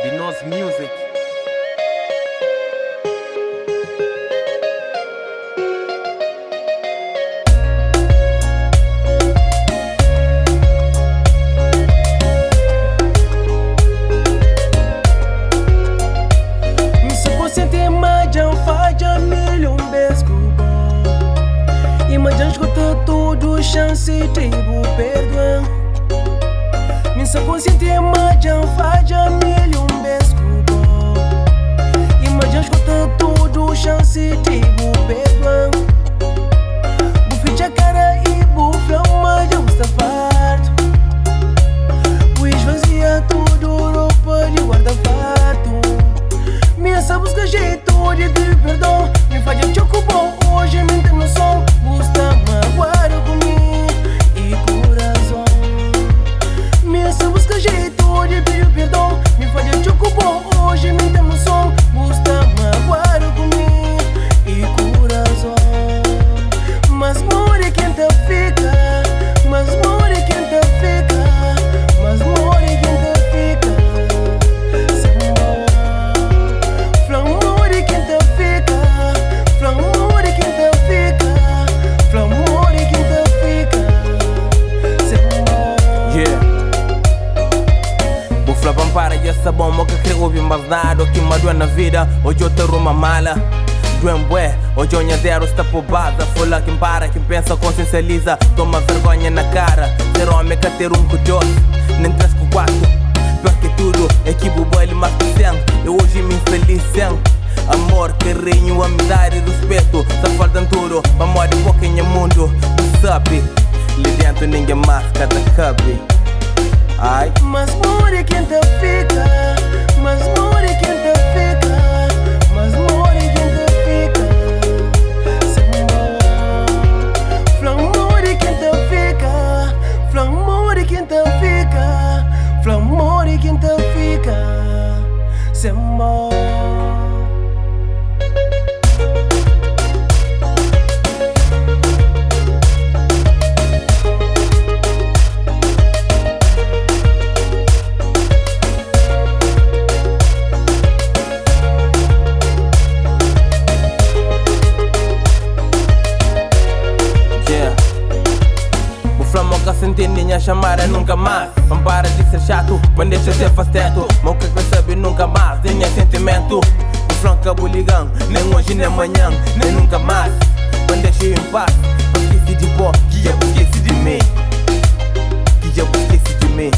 Dinos Music. Me subconsciente imagem falha milhão vezes imagem escuta tudo chance tipo perdão. Me subconsciente imagem falha milhão vezes imagem escuta tudo chance tipo perdão. Buficha cara e bufão mas eu está farto. Pois vazia tudo roupa de guarda-fato. Minha busca jeito de pedir perdão. Me faz choco bom hoje mente no som. Busca magoar comigo e coração. Minha busca jeito de pedir perdão. Me faz choco bom hoje mente no som. Busca magoar comigo e coração. Mas more quem te fica. Mas more quem te fica. Mas more quem te fica. Para e essa bomba que quer ouvir mais nada. O que me doeu na vida, hoje eu te uma mala. Doem bué, hoje eu zero está por base. Fula quem para, quem pensa consciencializa. Toma vergonha na cara, ser homem quer ter curioso. Nem 3 com 4, pior que tudo é que bobo ele mais que 100. Eu hoje me infeliz sem amor, carinho, amizade e respeito. Só faltam tudo, pra morrer pouquinho mundo. Tu sabe, ali dentro ninguém mais cada cabe. Ai. Mas more quem te fica. Mas more quem te fica. Mas more quem te fica. Flamore quem te fica. Flamore quem te fica. Flamore quem te fica. Sem amor. Sentinha chamar nunca mais. Não para de ser chato, mas deixa ser faceto. Mas o que percebe nunca mais, nem é sentimento. O franca buligão, nem hoje nem amanhã, nem nunca mais. Mas deixa eu em paz, não esqueci de pó, que eu esqueci de mim. Que eu esqueci de mim.